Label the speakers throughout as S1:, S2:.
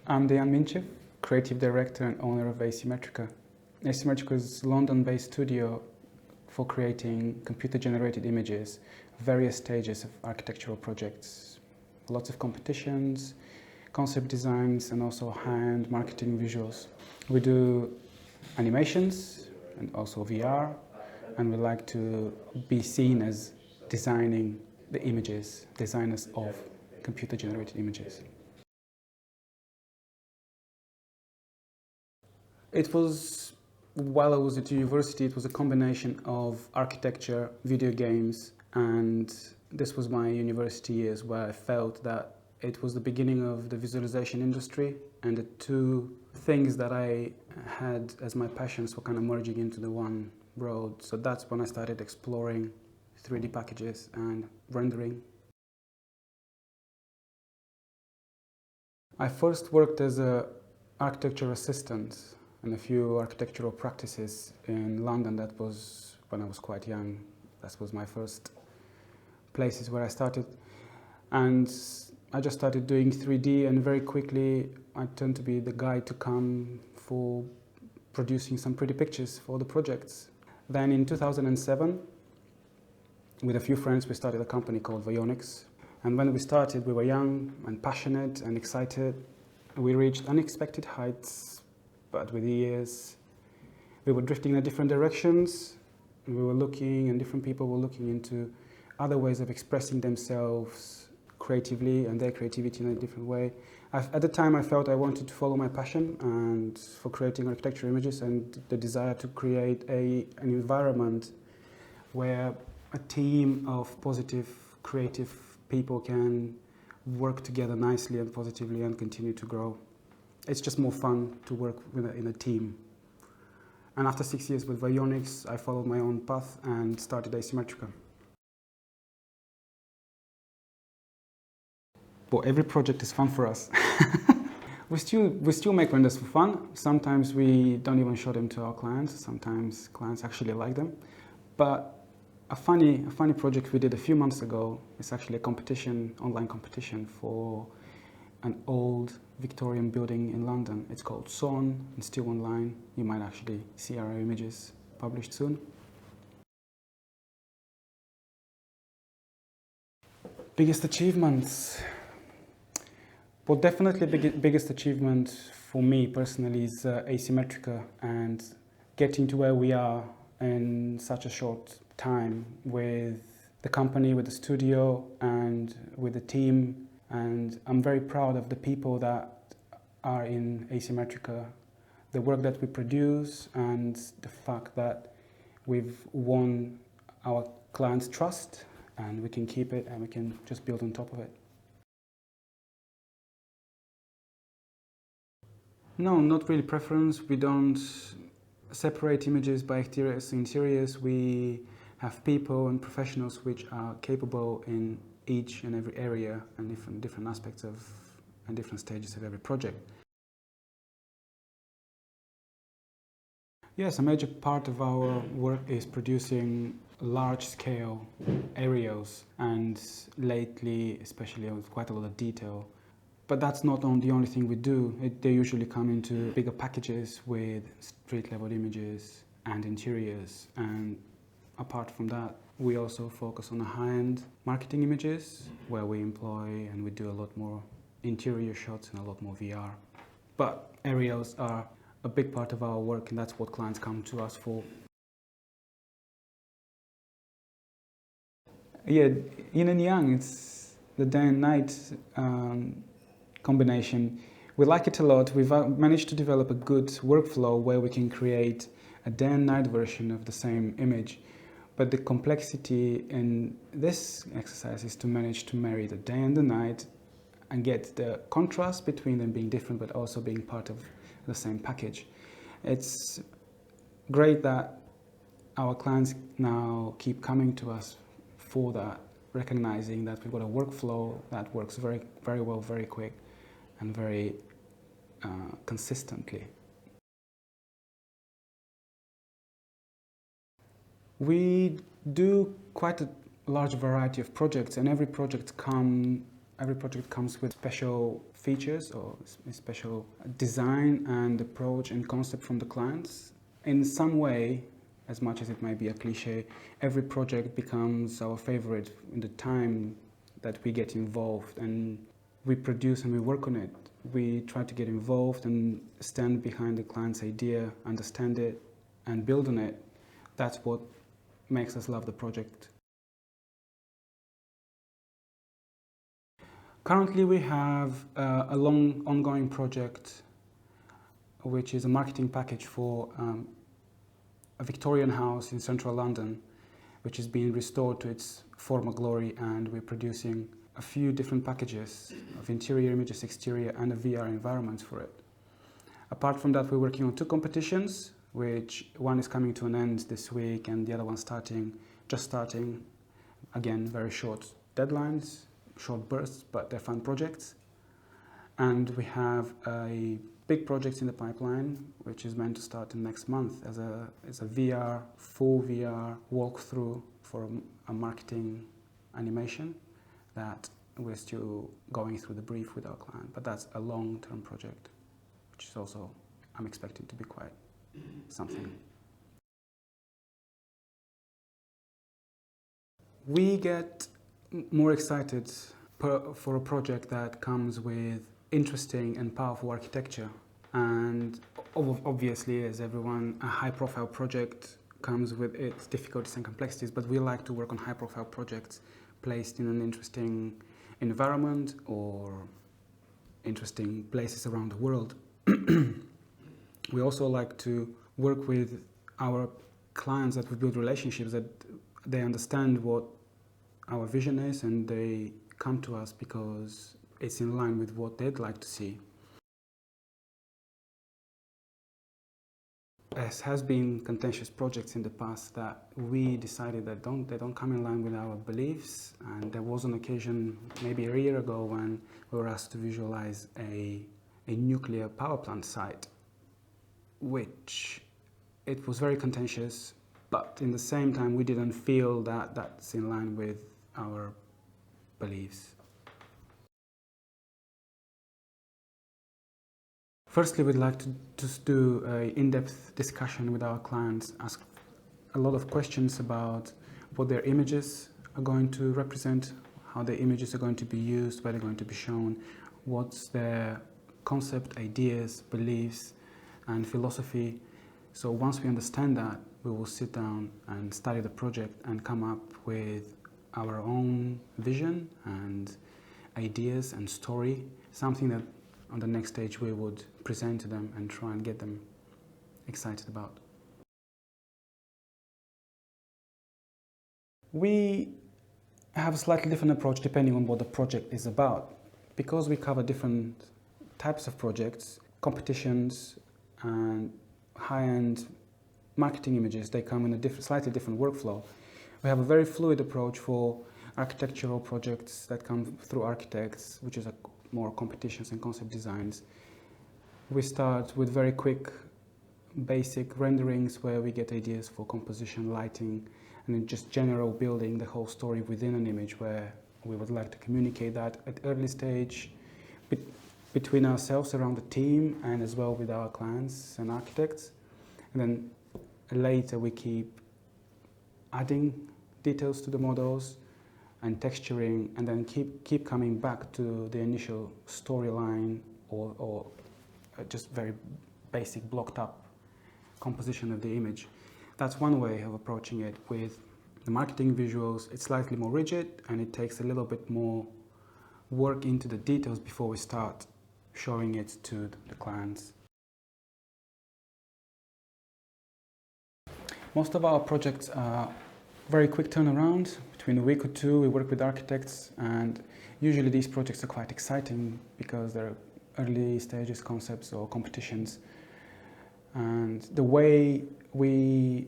S1: I'm Deyan Minchev, creative director and owner of AsymmetricA. AsymmetricA is a London-based studio for creating computer-generated images, various stages of architectural projects, lots of competitions, concept designs, and also high-end marketing visuals. We do animations and also VR, and we like to be seen as designing the images, designers of computer-generated images. It was, while I was at university, it was a combination of architecture, video games, and this was my university years where I felt that it was the beginning of the visualization industry, and the two things that I had as my passions were kind of merging into the one road. So that's when I started exploring 3D packages and rendering. I first worked as an architecture assistant and a few architectural practices in London. That was when I was quite young. That was my first places where I started. And I just started doing 3D, and very quickly I turned to be the guy to come for producing some pretty pictures for the projects. Then in 2007, with a few friends, we started a company called Vionics. And when we started, we were young and passionate and excited. We reached unexpected heights. But with the years, we were drifting in different directions. We were looking, and different people were looking into other ways of expressing themselves creatively and their creativity in a different way. At the time, I felt I wanted to follow my passion and for creating architecture images, and the desire to create an environment where a team of positive, creative people can work together nicely and positively and continue to grow. It's just more fun to work in a team. And after 6 years with Vionics, I followed my own path and started AsymmetricA. But every project is fun for us. We still make renders for fun. Sometimes we don't even show them to our clients. Sometimes clients actually like them. But a funny project we did a few months ago is actually a competition, online competition for an old Victorian building in London. It's called Son, and still online. You might actually see our images published soon. Biggest achievements? Well, definitely biggest achievement for me personally is AsymmetricA, and getting to where we are in such a short time with the company, with the studio, and with the team. And I'm very proud of the people that are in AsymmetricA, the work that we produce, and the fact that we've won our clients' trust, and we can keep it and we can just build on top of it. No, not really preference. We don't separate images by exteriors and interiors. We have people and professionals which are capable in each and every area and different aspects of and different stages of every project. Yes, a major part of our work is producing large-scale aerials, and lately, especially with quite a lot of detail. But that's not the only thing we do. They usually come into bigger packages with street-level images and interiors. And apart from that, we also focus on the high-end marketing images, where we employ and we do a lot more interior shots and a lot more VR. But aerials are a big part of our work, and that's what clients come to us for. Yeah, yin and yang, it's the day and night combination. We like it a lot. We've managed to develop a good workflow where we can create a day and night version of the same image. But the complexity in this exercise is to manage to marry the day and the night and get the contrast between them being different but also being part of the same package. It's great that our clients now keep coming to us for that, recognizing that we've got a workflow that works very, very well, very quick and very consistently. We do quite a large variety of projects, and every project comes Every project comes with special features or special design and approach and concept from the clients. In some way, as much as it might be a cliche, every project becomes our favorite in the time that we get involved and we produce and we work on it. We try to get involved and stand behind the client's idea, understand it, and build on it. That's what makes us love the project. Currently, we have a long ongoing project, which is a marketing package for a Victorian house in central London, which is being restored to its former glory, and we're producing a few different packages of interior images, exterior, and a VR environment for it. Apart from that, we're working on 2 competitions, which one is coming to an end this week and the other one just starting. Again, very short deadlines, short bursts, but they're fun projects. And we have a big project in the pipeline, which is meant to start in next month as a VR, full VR walkthrough for a marketing animation that we're still going through the brief with our client. But that's a long-term project, which is also, I'm expecting to be quite something. We get more excited for a project that comes with interesting and powerful architecture. And obviously, as everyone, a high-profile project comes with its difficulties and complexities, but we like to work on high-profile projects placed in an interesting environment or interesting places around the world. We also like to work with our clients that we build relationships, that they understand what our vision is and they come to us because it's in line with what they'd like to see. As has been contentious projects in the past that we decided that they don't come in line with our beliefs, and there was an occasion maybe a year ago when we were asked to visualize a nuclear power plant site, which it was very contentious, but in the same time we didn't feel that that's in line with our beliefs. Firstly, we'd like to just do an in-depth discussion with our clients, ask a lot of questions about what their images are going to represent, how their images are going to be used, where they're going to be shown, what's their concept, ideas, beliefs, and philosophy. So once we understand that, we will sit down and study the project and come up with our own vision and ideas and story, something that on the next stage we would present to them and try and get them excited about. We have a slightly different approach depending on what the project is about. Because we cover different types of projects, competitions and high-end marketing images, they come in a slightly different workflow. We have a very fluid approach for architectural projects that come through architects, which is more competitions and concept designs. We start with very quick, basic renderings where we get ideas for composition, lighting, and then just general building the whole story within an image where we would like to communicate that at early stage between ourselves around the team and as well with our clients and architects. And then later we keep adding details to the models and texturing, and then keep coming back to the initial storyline or just very basic blocked up composition of the image. That's one way of approaching it. With the marketing visuals, it's slightly more rigid and it takes a little bit more work into the details before we start showing it to the clients. Most of our projects are very quick turnaround. Between a week or two, we work with architects, and usually these projects are quite exciting because they're early stages concepts or competitions. And the way we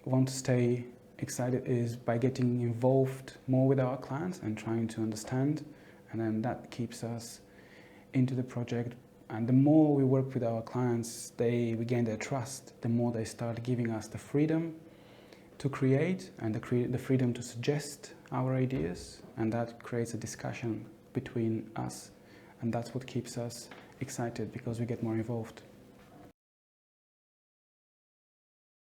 S1: want to stay excited is by getting involved more with our clients and trying to understand, and then that keeps us into the project. And the more we work with our clients, we gain their trust, the more they start giving us the freedom to create and the freedom to suggest our ideas, and that creates a discussion between us, and that's what keeps us excited because we get more involved.